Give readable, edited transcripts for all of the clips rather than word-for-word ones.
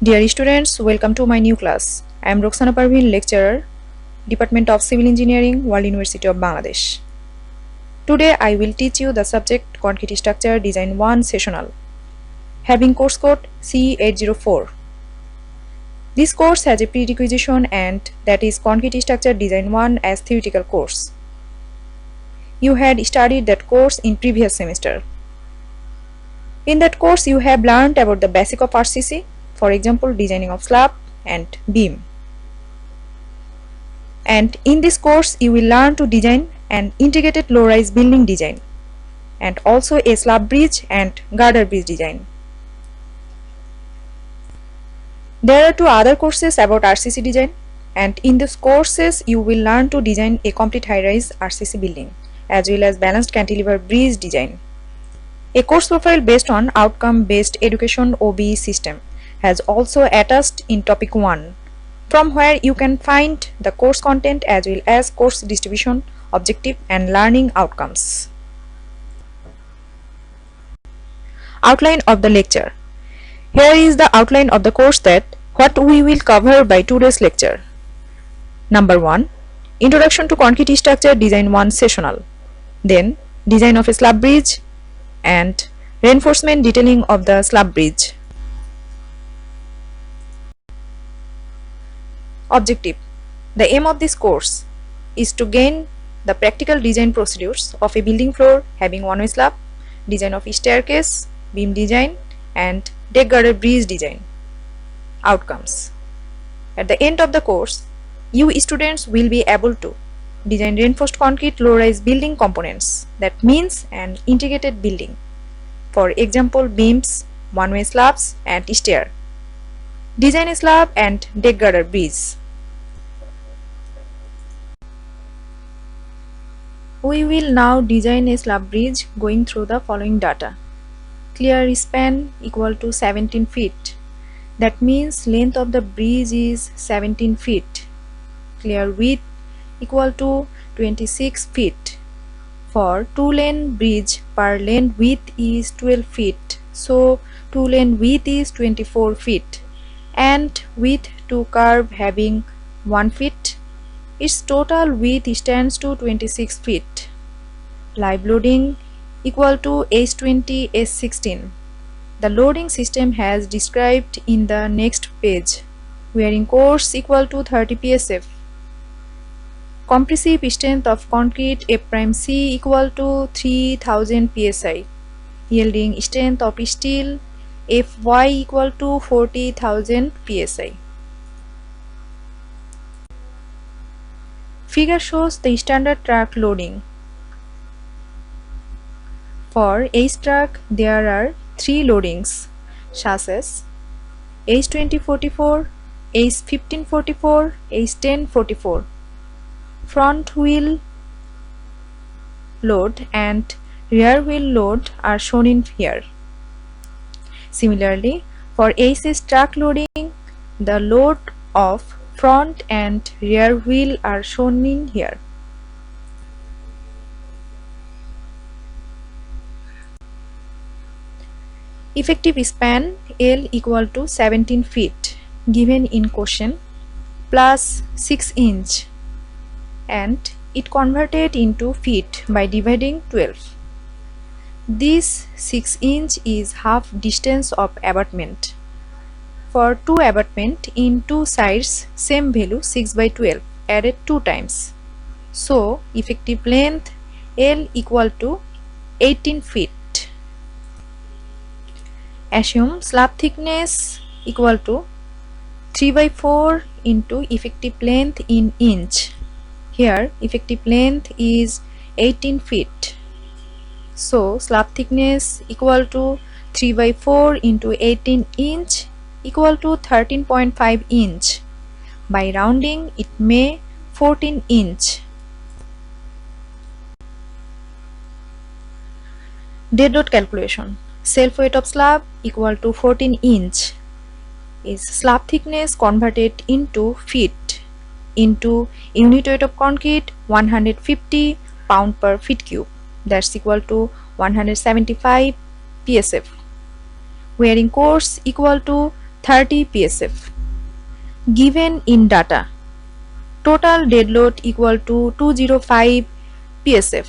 Dear students, welcome to my new class. I am Roxana Parveen, lecturer, Department of Civil Engineering, World University of Bangladesh. Today I will teach you the subject Concrete Structure Design 1 Sessional, having course code C804. This course has a prerequisition and that is Concrete Structure Design 1 as theoretical course. You had studied that course in previous semester. In that course you have learned about the basic of RCC, for example designing of slab and beam. And in this course you will learn to design an integrated low-rise building design and also a slab bridge and girder bridge design. There are two other courses about RCC design, and in these courses you will learn to design a complete high-rise RCC building as well as balanced cantilever bridge design. A course profile based on outcome-based education OBE system has also attached in topic 1, from where you can find the course content as well as course distribution, objective and learning outcomes. Outline of the lecture. Here is the outline of the course that what we will cover by today's lecture. Number 1. Introduction to Concrete Structure Design 1 Sessional. Then design of a slab bridge and reinforcement detailing of the slab bridge. Objective. The aim of this course is to gain the practical design procedures of a building floor having one-way slab, design of a staircase, beam design and deck girder bridge design. Outcomes. At the end of the course, you students will be able to design reinforced concrete low-rise building components, that means an integrated building. For example, beams, one-way slabs and stair. Design a slab and deck girder bridge. We will now design a slab bridge going through the following data. Clear span equal to 17 feet. That means length of the bridge is 17 feet. Clear width equal to 26 feet. For 2-lane bridge, per lane width is 12 feet. So 2-lane width is 24 feet. And width to curve having 1 feet. Its total width stands to 26 feet. Live loading equal to H20 S16. The loading system has described in the next page. Wearing course equal to 30 psf. Compressive strength of concrete F'(C) equal to 3000 psi. Yielding strength of steel Fy equal to 40,000 psi. Figure shows the standard truck loading. For H truck there are 3 loadings such as H2044, H1544, H1044. Front wheel load and rear wheel load are shown in here. Similarly, for AC's truck loading, the load of front and rear wheel are shown in here. Effective span L equal to 17 feet given in question plus 6 inch and it converted into feet by dividing 12. This 6 inch is half distance of abutment. For 2 abutment in 2 sides, same value 6 by 12 added 2 times. So effective length L equal to 18 feet. Assume slab thickness equal to 3 by 4 into effective length in inch. Here effective length is 18 feet. So slab thickness equal to 3 by 4 into 18 inch equal to 13.5 inch. By rounding it may 14 inch. Dead load calculation. Self weight of slab equal to 14 inch is slab thickness converted into feet into unit weight of concrete 150 pound per feet cube, that's equal to 175 psf. Wearing course equal to 30 psf. Given in data, total dead load equal to 205 psf.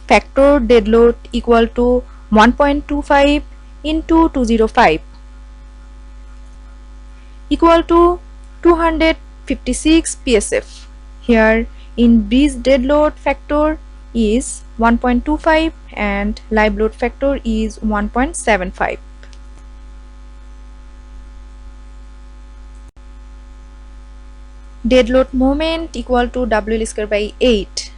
Factor dead load equal to 1.25 into 205 equal to 256 psf. Here in bridge dead load factor is 1.25 and live load factor is 1.75. Dead load moment equal to WL square by 8.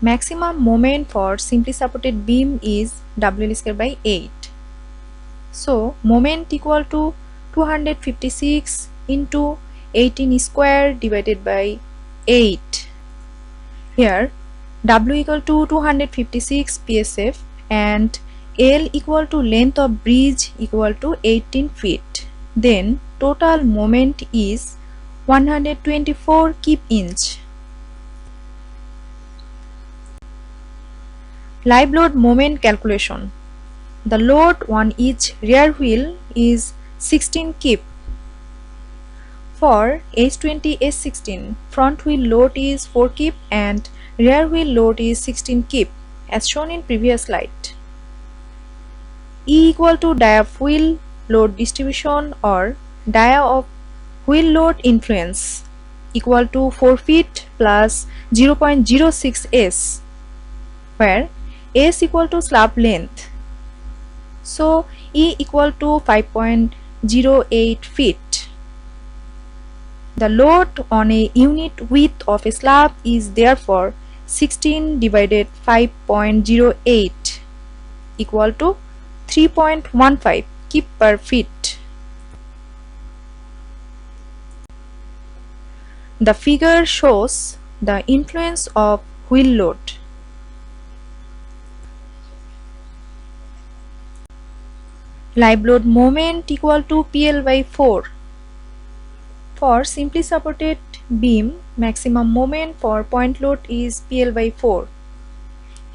Maximum moment for simply supported beam is WL square by 8. So moment equal to 256 into 18 square divided by 8. Here W equal to 256 psf and L equal to length of bridge equal to 18 feet. Then total moment is 124 kip inch. Live load moment calculation. The load on each rear wheel is 16 kip. For H20 S16, front wheel load is 4 kip and rear wheel load is 16 kip as shown in previous slide. E equal to dia of wheel load distribution or dia of wheel load influence equal to 4 feet plus 0.06 s, where s equal to slab length. So E equal to 5.08 feet. The load on a unit width of a slab is therefore 16 divided 5.08 equal to 3.15 kip per feet. The figure shows the influence of wheel load. Live load moment equal to PL by 4. For simply supported beam, maximum moment for point load is PL by 4.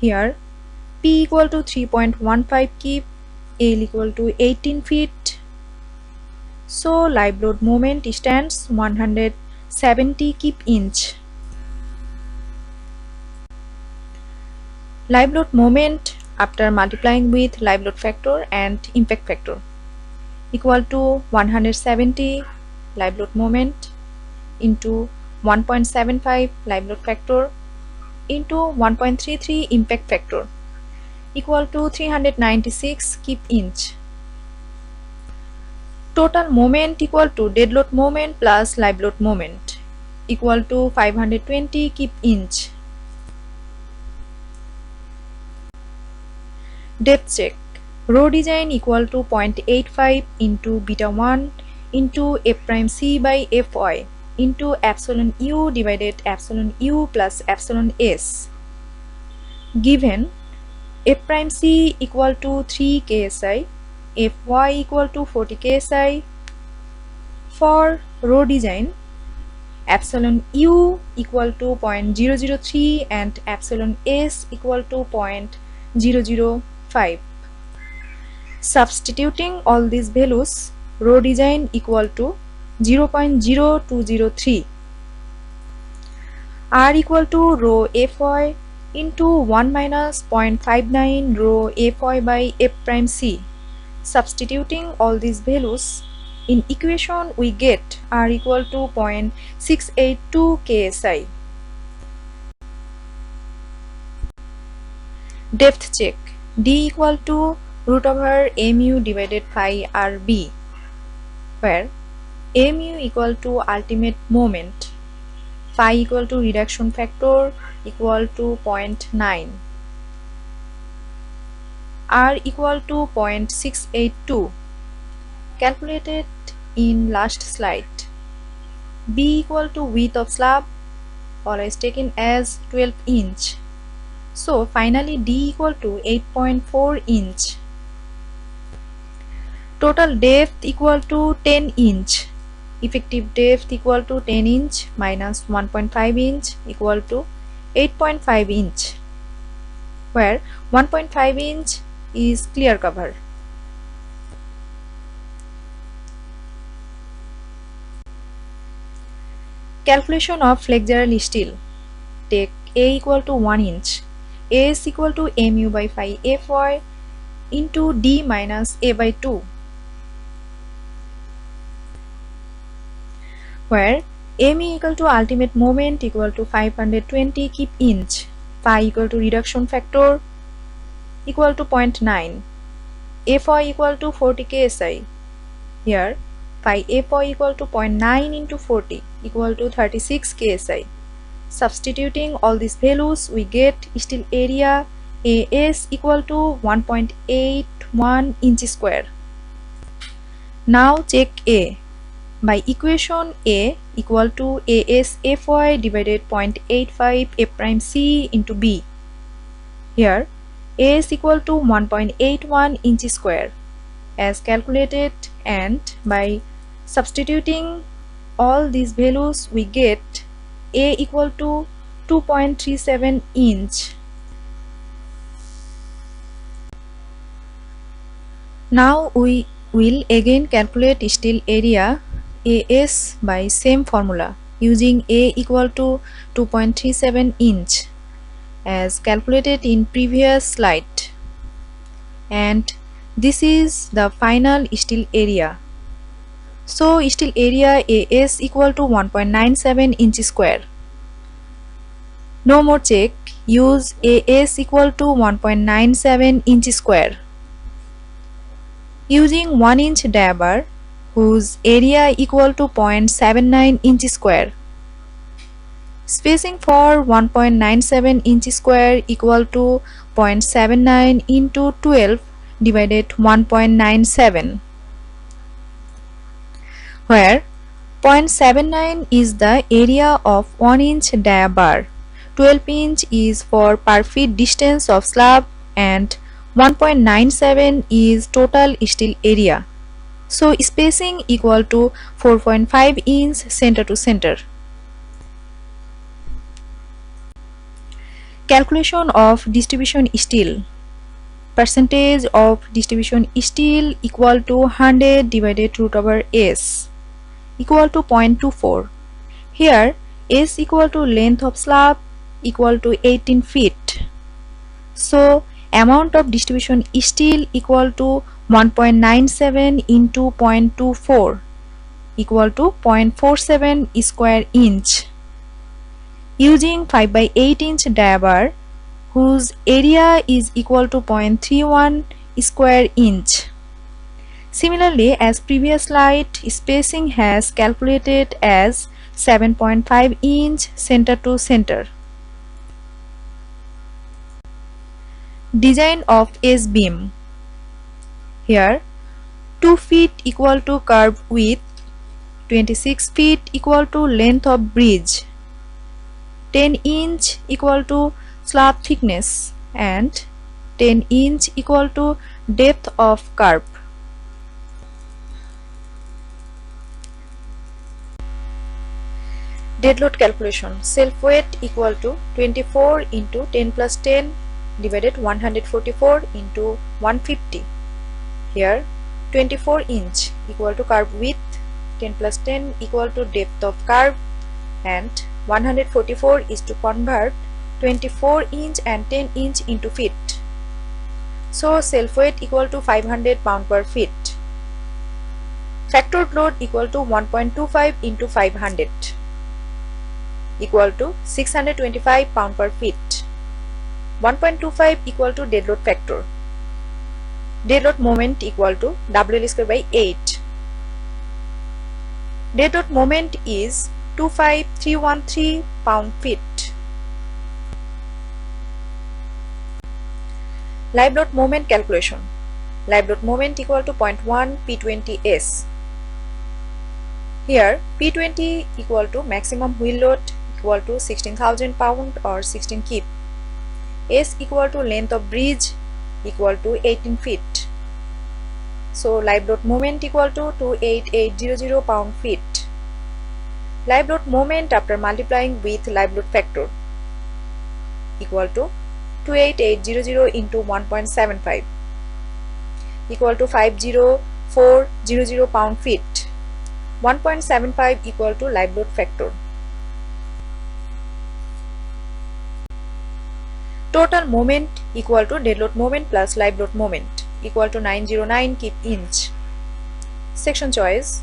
Here P equal to 3.15 kip, L equal to 18 feet. So live load moment stands 170 kip inch. Live load moment after multiplying with live load factor and impact factor equal to 170 live load moment into 1.75 live load factor into 1.33 impact factor equal to 396 kip inch. Total moment equal to dead load moment plus live load moment equal to 520 kip inch. Depth check. Row design equal to 0.85 into beta 1 into f prime c by fy into epsilon u divided epsilon u plus epsilon s. Given f prime c equal to 3 ksi, fy equal to 40 ksi. For row design, epsilon u equal to 0.003 and epsilon s equal to 0.005. Substituting all these values, row design equal to 0.0203. R equal to row fy into 1 minus 0.59 row fy by f prime c. Substituting all these values in equation, we get R equal to 0.682 ksi. Depth check. D equal to root over mu divided phi rb, where mu equal to ultimate moment, phi equal to reduction factor equal to 0.9, r equal to 0.682 calculated in last slide. B equal to width of slab, always taken as 12 inch. So finally D equal to 8.4 inch. Total depth equal to 10 inch. Effective depth equal to 10 inch minus 1.5 inch equal to 8.5 inch, where 1.5 inch is clear cover. Calculation of flexural steel. Take A equal to 1 inch. A is equal to mu by phi Fy into D minus A by 2, where mu equal to ultimate moment equal to 520 keep inch, phi equal to reduction factor equal to 0.9, Fy equal to 40 ksi. Here phi Fy equal to 0.9 into 40 equal to 36 ksi. Substituting all these values, we get steel area AS equal to 1.81 inch square. Now check A. By equation A equal to AS Fy divided 0.85 F prime C into B. Here A is equal to 1.81 inch square as calculated, and by substituting all these values, we get A equal to 2.37 inch. Now we will again calculate steel area AS by same formula using A equal to 2.37 inch as calculated in previous slide, and this is the final steel area. So steel area AS equal to 1.97 inch square. No more check, use AS equal to 1.97 inch square. Using 1 inch dia bar whose area equal to 0.79 inch square. Spacing for 1.97 inch square equal to 0.79 into 12 divided 1.97, where 0.79 is the area of 1 inch dia bar, 12 inch is for per feet distance of slab, and 1.97 is total steel area. So spacing equal to 4.5 inch center to center. Calculation of distribution steel. Percentage of distribution steel equal to 100 divided root over S equal to 0.24. Here S equal to length of slab equal to 18 feet. So amount of distribution steel equal to 1.97 into 0.24 equal to 0.47 square inch. Using 5 by 8 inch dia bar whose area is equal to 0.31 square inch. Similarly, as previous slide, spacing has calculated as 7.5 inch center to center. Design of S-beam. Here 2 feet equal to curve width, 26 feet equal to length of bridge, 10 inch equal to slab thickness, and 10 inch equal to depth of curve. Dead load calculation. Self weight equal to 24 into 10 plus 10 divided 144 into 150. Here 24 inch equal to curve width, 10 plus 10 equal to depth of curve, and 144 is to convert 24 inch and 10 inch into feet. So self weight equal to 500 pound per feet. Factored load equal to 1.25 into 500 equal to 625 pound per feet. 1.25 equal to dead load factor. Dead load moment equal to WL square by 8. Dead load moment is 25313 pound feet. Live load moment calculation. Live load moment equal to 0.1 P20S. Here P20 equal to maximum wheel load equal to 16,000 pound or 16 kip. S equal to length of bridge equal to 18 feet. So live load moment equal to 28800 pound feet. Live load moment after multiplying with live load factor equal to 28800 into 1.75 equal to 50400 pound feet. 1.75 equal to live load factor. Total moment equal to dead load moment plus live load moment equal to 909 kip inch. Section choice.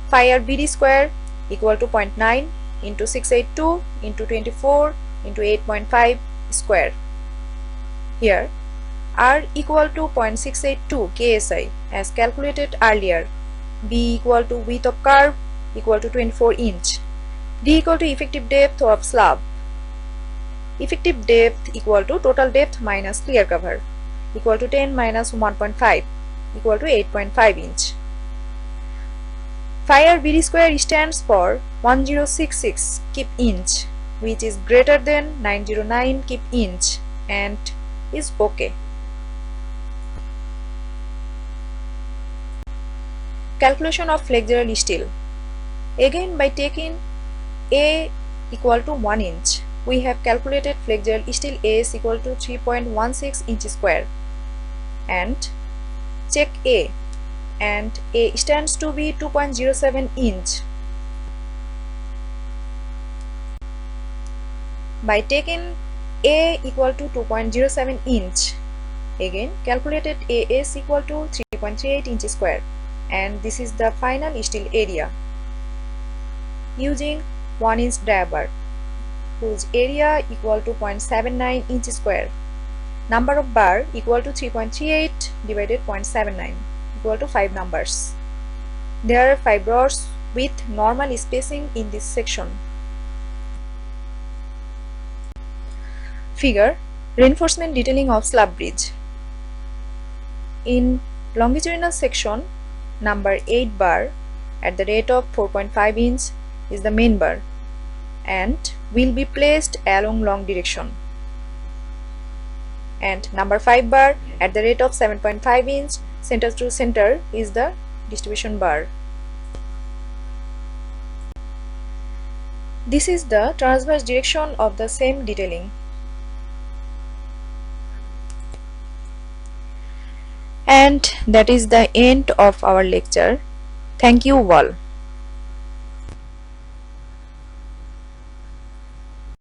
Phi r BD square equal to 0.9 into 682 into 24 into 8.5 square. Here R equal to 0.682 KSI as calculated earlier. B equal to width of curve equal to 24 inch. D equal to effective depth of slab. Effective depth equal to total depth minus clear cover equal to 10 minus 1.5 equal to 8.5 inch. Phi r BD square stands for 1066 kip inch, which is greater than 909 kip inch and is okay. Calculation of flexural steel. Again, by taking A equal to 1 inch, we have calculated flexural steel AS equal to 3.16 inch square and check A, and A stands to be 2.07 inch. By taking A equal to 2.07 inch, again calculated AS equal to 3.38 inch square, and this is the final steel area using 1 inch dia bar whose area equal to 0.79 inch square. Number of bar equal to 3.38 divided 0.79 equal to 5 numbers. There are 5 rods with normal spacing in this section. Figure. Reinforcement detailing of slab bridge. In longitudinal section, number 8 bar at the rate of 4.5 inch is the main bar and will be placed along long direction, and number 5 bar at the rate of 7.5 inch center to center is the distribution bar. This is the transverse direction of the same detailing. And that is the end of our lecture. Thank you all.